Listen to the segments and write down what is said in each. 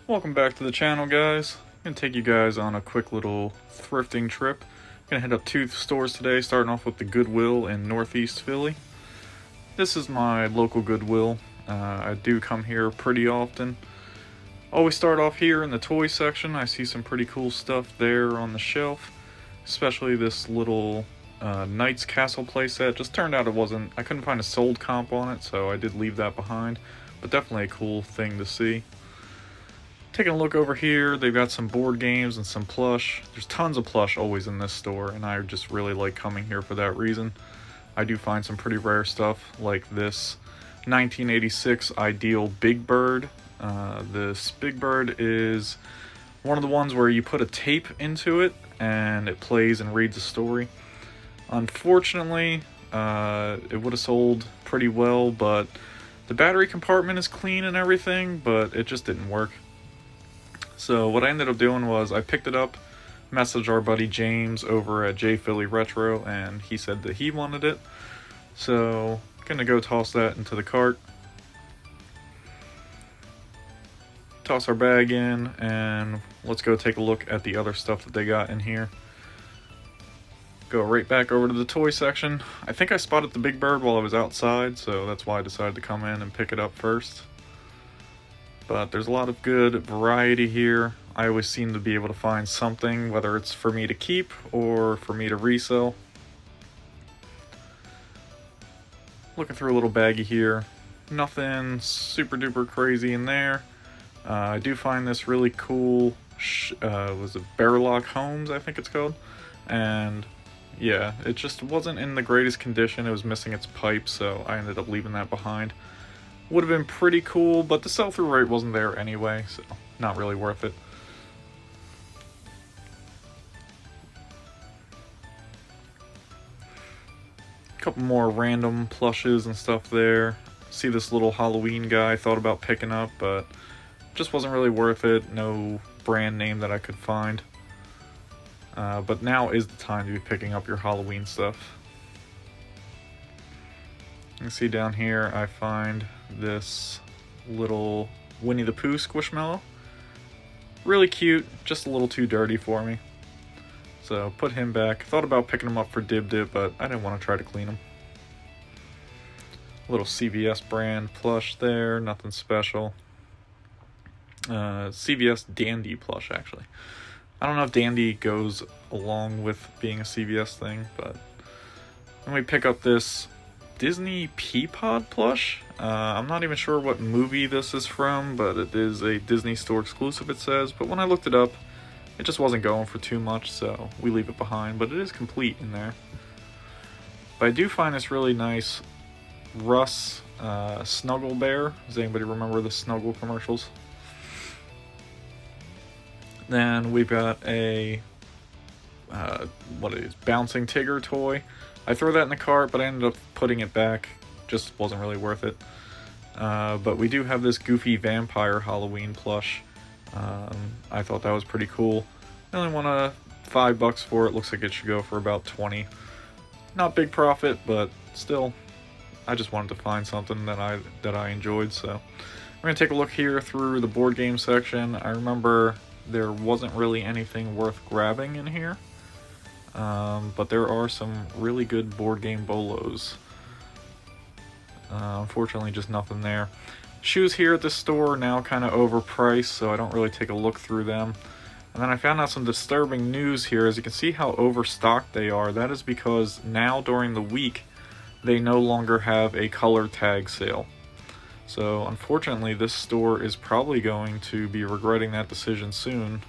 Welcome back to the channel, guys. I'm going to take you guys on a quick little thrifting trip. I'm going to head up two stores today, starting off with the Goodwill in Northeast Philly. This is my local Goodwill. I do come here pretty often. Always start off here in the toy section. I see some pretty cool stuff there on the shelf, especially this little Knight's Castle playset. Just turned out I couldn't find a sold comp on it, so I did leave that behind, but definitely a cool thing to see. Taking a look over here, they've got some board games and some plush. There's tons of plush always in this store, and I just really like coming here for that reason. I do find some pretty rare stuff, like this 1986 Ideal Big Bird. This Big Bird is one of the ones where you put a tape into it, and it plays and reads a story. Unfortunately, it would have sold pretty well, but the battery compartment is clean and everything, but it just didn't work. So what I ended up doing was I picked it up, messaged our buddy James over at J Philly Retro, and he said that he wanted it. So gonna go toss that into the cart. Toss our bag in, and let's go take a look at the other stuff that they got in here. Go right back over to the toy section. I think I spotted the Big Bird while I was outside, so that's why I decided to come in and pick it up first. But there's a lot of good variety here. I always seem to be able to find something, whether it's for me to keep or for me to resell. Looking through a little baggie here. Nothing super duper crazy in there. I do find this really cool, was it Bearlock Homes, I think it's called. And yeah, it just wasn't in the greatest condition. It was missing its pipe, so I ended up leaving that behind. Would have been pretty cool, but the sell-through rate wasn't there anyway, so not really worth it. A couple more random plushes and stuff there. See this little Halloween guy, thought about picking up, but just wasn't really worth it. No brand name that I could find. But now is the time to be picking up your Halloween stuff. You can see down here I find this little Winnie the Pooh Squishmallow. Really cute, just a little too dirty for me. So put him back. Thought about picking him up for Dib Dib, but I didn't want to try to clean him. Little CVS brand plush there, nothing special. CVS Dandy plush, actually. I don't know if Dandy goes along with being a CVS thing, but then we pick up this Disney Peapod plush. I'm not even sure what movie this is from, but it is a Disney store exclusive, it says. But when I looked it up, it just wasn't going for too much, so we leave it behind. But it is complete in there. But I do find this really nice Russ Snuggle Bear. Does anybody remember the Snuggle commercials? Then we've got a Bouncing Tigger toy. I threw that in the cart, but I ended up putting it back. Just wasn't really worth it. But we do have this Goofy Vampire Halloween plush. I thought that was pretty cool. I only want $5 for it. Looks like it should go for about 20. Not big profit, but still, I just wanted to find something that I enjoyed. So we're gonna take a look here through the board game section. I remember there wasn't really anything worth grabbing in here. But there are some really good board game bolos. Unfortunately, just nothing there. Shoes here at this store are now kind of overpriced, so I don't really take a look through them. And then I found out some disturbing news here. As you can see how overstocked they are. That is because now during the week, they no longer have a color tag sale. So unfortunately, this store is probably going to be regretting that decision soon.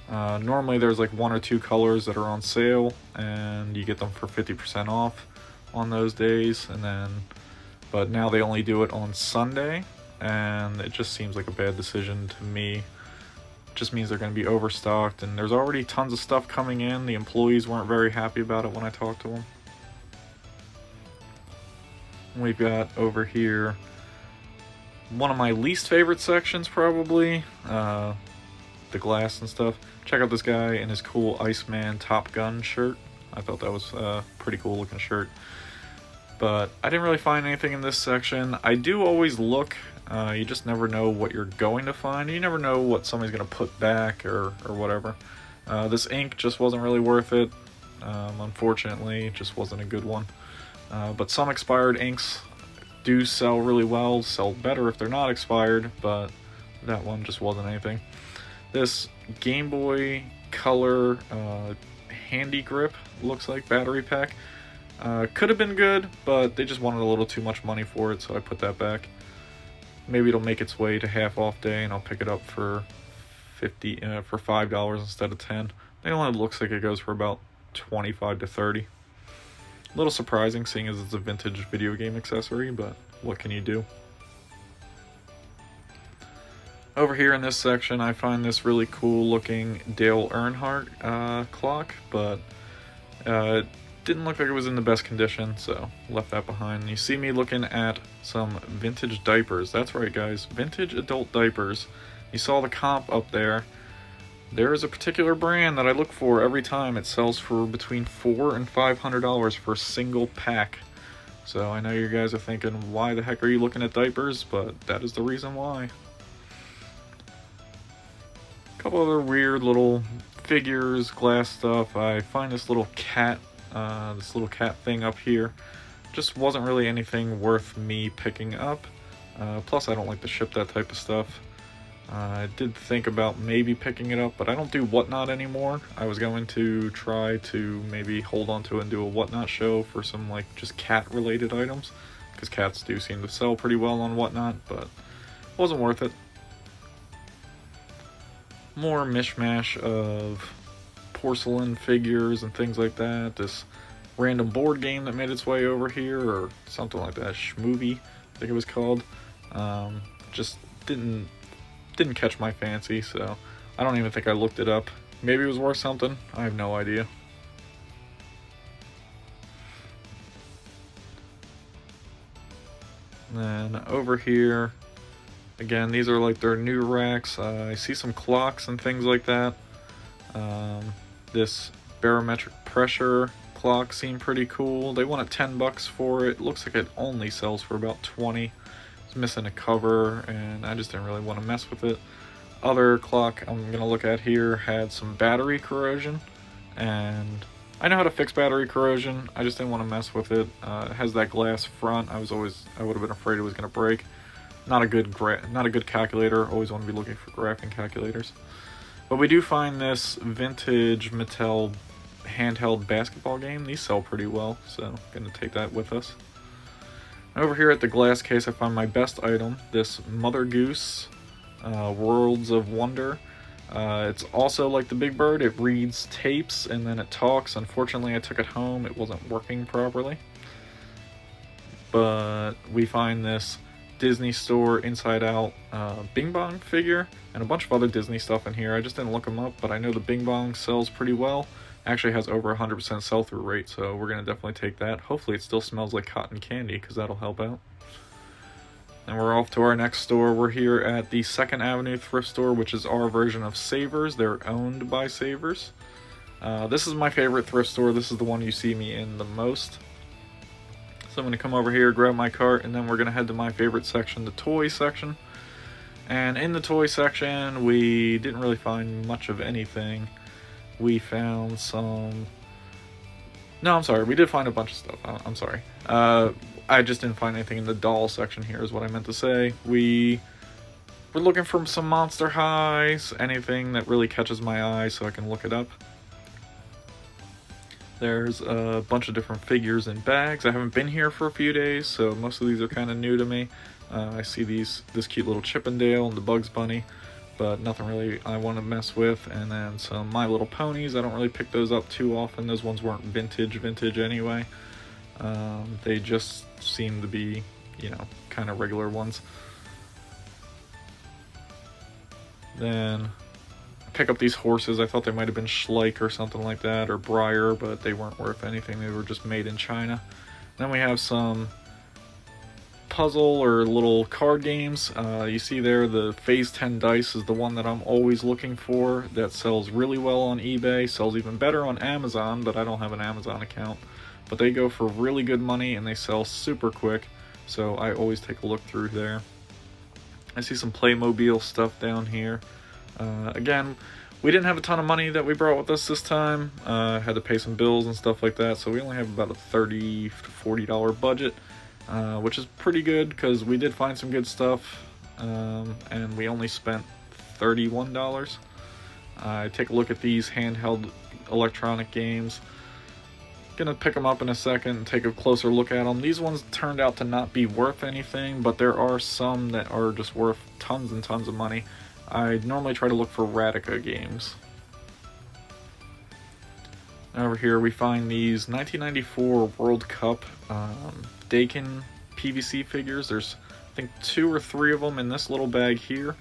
Normally there's like 1 or 2 colors that are on sale, and you get them for 50% off on those days. But now they only do it on Sunday, and it just seems like a bad decision to me. It just means they're going to be overstocked, and there's already tons of stuff coming in. The employees weren't very happy about it when I talked to them. We've got over here one of my least favorite sections, probably, the glass and stuff. Check out this guy in his cool Iceman Top Gun shirt. I thought that was a pretty cool looking shirt. But I didn't really find anything in this section. I do always look You just never know what you're going to find. You never know what somebody's going to put back or whatever. This ink just wasn't really worth it. Unfortunately, it just wasn't a good one. But some expired inks do sell really well, sell better if they're not expired, but that one just wasn't anything. This Game Boy Color Handy Grip, looks like, battery pack. Could have been good, but they just wanted a little too much money for it, so I put that back. Maybe it'll make its way to half off day and I'll pick it up for $5 instead of $10. It only looks like it goes for about $25 to $30. A little surprising seeing as it's a vintage video game accessory, but what can you do? Over here in this section, I find this really cool looking Dale Earnhardt clock, but it didn't look like it was in the best condition, so left that behind. You see me looking at some vintage diapers. That's right, guys, vintage adult diapers. You saw the comp up there. There is a particular brand that I look for every time. It sells for between $400 and $500 for a single pack. So I know you guys are thinking, why the heck are you looking at diapers? But that is the reason why. A couple other weird little figures, glass stuff. I find this little cat thing up here. Just wasn't really anything worth me picking up. Plus I don't like to ship that type of stuff. I did think about maybe picking it up, but I don't do Whatnot anymore. I was going to try to maybe hold on to it and do a Whatnot show for some like just cat related items, because cats do seem to sell pretty well on Whatnot, but it wasn't worth it. More mishmash of porcelain figures and things like that. This random board game that made its way over here, or something like that, Schmovie, I think it was called. Just didn't catch my fancy, so I don't even think I looked it up. Maybe it was worth something, I have no idea. And then over here, again, these are like their new racks. I see some clocks and things like that. This barometric pressure clock seemed pretty cool. They wanted $10 for it. Looks like it only sells for about $20. It's missing a cover, and I just didn't really want to mess with it. Other clock I'm gonna look at here had some battery corrosion, and I know how to fix battery corrosion. I just didn't want to mess with it. It has that glass front. I would have been afraid it was gonna break. Not a good calculator. Always want to be looking for graphing calculators. But we do find this vintage Mattel handheld basketball game. These sell pretty well, so I'm gonna take that with us. Over here at the glass case, I found my best item, this Mother Goose Worlds of Wonder. It's also like the Big Bird. It reads tapes and then it talks. Unfortunately, I took it home. It wasn't working properly. But we find this Disney Store Inside Out Bing Bong figure and a bunch of other Disney stuff in here. I just didn't look them up, but I know the Bing Bong sells pretty well. Actually has over 100% sell-through rate, so we're going to definitely take that. Hopefully it still smells like cotton candy, because that'll help out. And we're off to our next store. We're here at the 2nd Avenue Thrift Store, which is our version of Savers. They're owned by Savers. This is my favorite thrift store. This is the one you see me in the most. So I'm going to come over here, grab my cart, and then we're going to head to my favorite section, the toy section. And in the toy section, we didn't really find much of anything. We found some... No, I'm sorry. We did find a bunch of stuff. I'm sorry. I just didn't find anything in the doll section here is what I meant to say. We were looking for some Monster Highs, anything that really catches my eye so I can look it up. There's a bunch of different figures and bags. I haven't been here for a few days, so most of these are kind of new to me. I see this cute little Chippendale and the Bugs Bunny, but nothing really I want to mess with. And then some My Little Ponies. I don't really pick those up too often. Those ones weren't vintage anyway. They just seem to be, you know, kind of regular ones. Then pick up these horses. I thought they might have been Schleich or something like that, or Breyer, but they weren't worth anything. They were just made in China. Then we have some puzzle or little card games. You see there the Phase 10 dice is the one that I'm always looking for. That sells really well on eBay, sells even better on Amazon, but I don't have an Amazon account. But they go for really good money and they sell super quick, so I always take a look through there. I see some Playmobil stuff down here. Again, we didn't have a ton of money that we brought with us this time. Had to pay some bills and stuff like that, so we only have about a $30 to $40 budget, which is pretty good because we did find some good stuff, and we only spent $31. Take a look at these handheld electronic games. Gonna pick them up in a second and take a closer look at them. These ones turned out to not be worth anything, but there are some that are just worth tons and tons of money. I normally try to look for Radica games. Over here we find these 1994 World Cup Dakin PVC figures. There's, I think, 2 or 3 of them in this little bag here.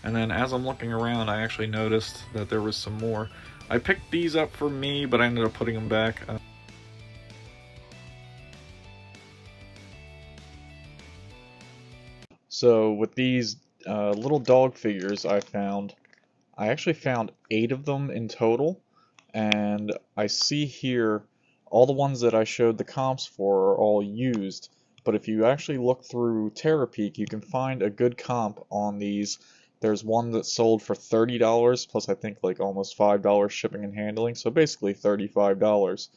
And then as I'm looking around, I actually noticed that there was some more. I picked these up for me, but I ended up putting them back. So with these little dog figures I actually found 8 of them in total, and I see here all the ones that I showed the comps for are all used, but if you actually look through Terapeak, you can find a good comp on these. There's one that sold for $30 plus I think like almost $5 shipping and handling, so basically $35,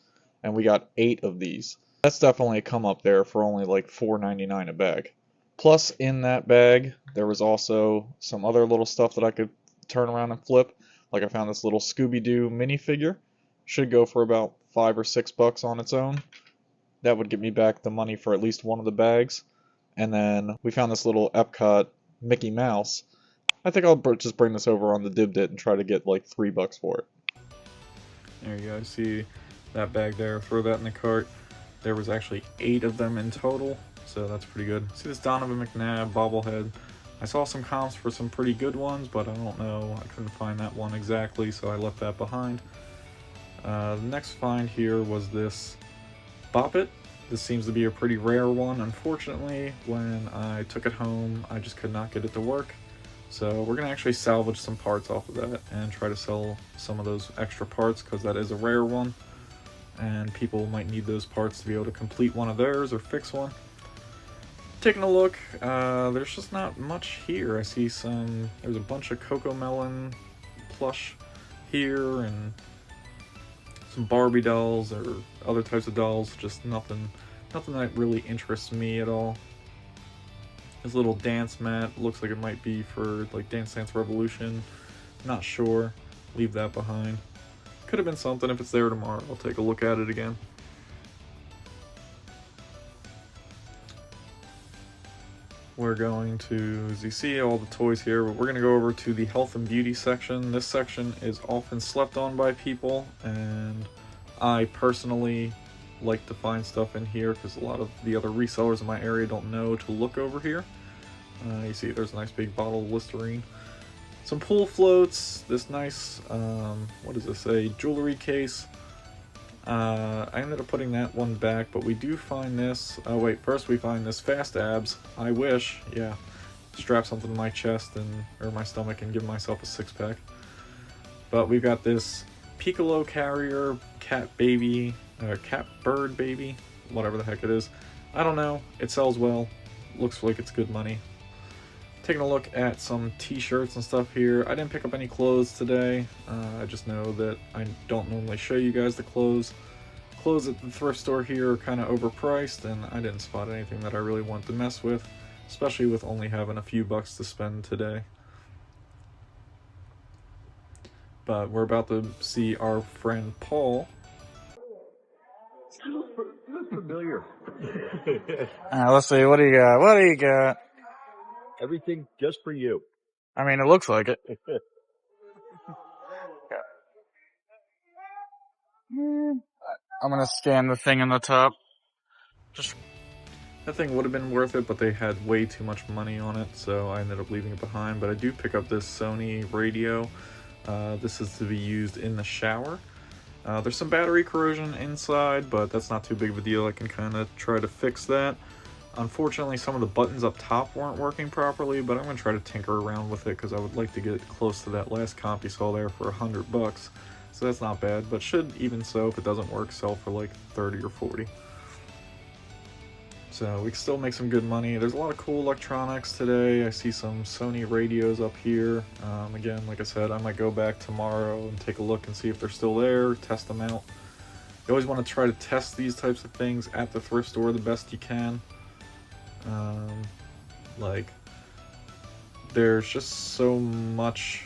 and we got 8 of these. That's definitely a come up there for only like $4.99 a bag. Plus, in that bag, there was also some other little stuff that I could turn around and flip. Like I found this little Scooby-Doo minifigure. Should go for about $5 or $6 on its own. That would get me back the money for at least one of the bags. And then we found this little Epcot Mickey Mouse. I think I'll just bring this over on the Dibdit and try to get like $3 for it. There you go. See that bag there? Throw that in the cart. There was actually 8 of them in total. So that's pretty good. See this Donovan McNabb bobblehead. I saw some comps for some pretty good ones, but I don't know. I couldn't find that one exactly, so I left that behind. The next find here was this Bop It. This seems to be a pretty rare one. Unfortunately, when I took it home, I just could not get it to work. So we're going to actually salvage some parts off of that and try to sell some of those extra parts because that is a rare one. And people might need those parts to be able to complete one of theirs or fix one. Taking a look, there's just not much here. I see there's a bunch of Coco Melon plush here and some Barbie dolls or other types of dolls, just nothing that really interests me at all. This little dance mat looks like it might be for like Dance Dance Revolution, not sure, leave that behind. Could have been something. If it's there tomorrow, I'll take a look at it again. We're going to, as you see all the toys here, but we're going to go over to the health and beauty section. This section is often slept on by people, and I personally like to find stuff in here because a lot of the other resellers in my area don't know to look over here. You see there's a nice big bottle of Listerine. Some pool floats, this nice, what does this say, jewelry case. I ended up putting that one back, but we do find this. Oh wait, first we find this Fast Abs. I wish, yeah, strap something to my chest or my stomach and give myself a 6-pack. But we've got this Piccolo Carrier cat baby, cat bird baby, whatever the heck it is. I don't know. It sells well. Looks like it's good money. Taking a look at some t-shirts and stuff here. I didn't pick up any clothes today. I just know that I don't normally show you guys the clothes. Clothes at the thrift store here are kind of overpriced, and I didn't spot anything that I really want to mess with, especially with only having a few bucks to spend today. But we're about to see our friend Paul. Looks familiar. Let's see, what do you got? What do you got? Everything just for you. I mean, it looks like it. I'm gonna scan the thing in the top. That thing would have been worth it, but they had way too much money on it, so I ended up leaving it behind. But I do pick up this Sony radio. This is to be used in the shower. There's some battery corrosion inside, but that's not too big of a deal. I can kind of try to fix that. Unfortunately, some of the buttons up top weren't working properly, but I'm going to try to tinker around with it because I would like to get close to that last comp you saw there for $100. So that's not bad, but should, even so, if it doesn't work, sell for like 30 or 40. So we can still make some good money. There's a lot of cool electronics today. I see some Sony radios up here. Again, like I said, I might go back tomorrow and take a look and see if they're still there, test them out. You always want to try to test these types of things at the thrift store the best you can. Like, there's just so much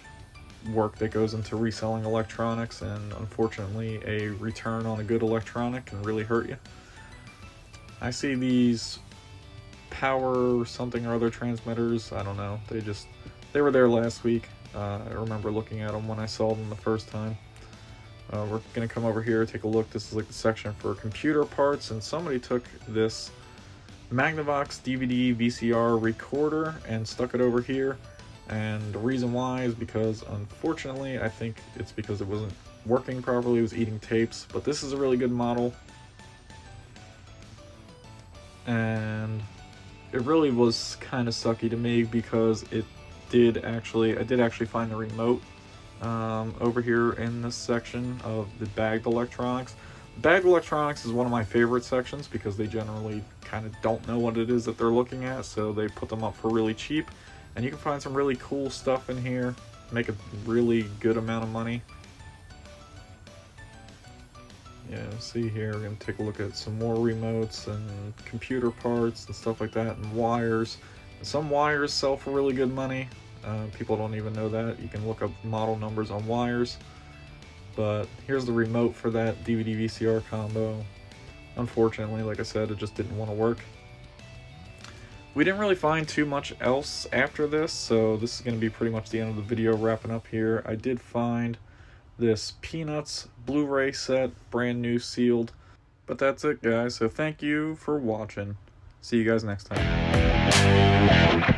work that goes into reselling electronics, and unfortunately a return on a good electronic can really hurt you. I see these power something or other transmitters, I don't know, they were there last week. I remember looking at them when I saw them the first time. We're gonna come over here, take a look. This is like the section for computer parts, and somebody took this Magnavox DVD VCR recorder and stuck it over here. And the reason why is because, unfortunately, I think it's because it wasn't working properly, it was eating tapes. But this is a really good model. And it really was kind of sucky to me because I did actually find the remote over here in this section of the bagged electronics. Bagged electronics is one of my favorite sections because they generally kind of don't know what it is that they're looking at, so they put them up for really cheap. And you can find some really cool stuff in here, make a really good amount of money. Yeah, see here, we're going to take a look at some more remotes and computer parts and stuff like that, and wires. And some wires sell for really good money. People don't even know that. You can look up model numbers on wires. But here's the remote for that DVD VCR combo. Unfortunately, like I said, it just didn't want to work. We didn't really find too much else after this, so this is going to be pretty much the end of the video, wrapping up here. I did find this Peanuts Blu-ray set, brand new, sealed. But that's it, guys, so thank you for watching. See you guys next time.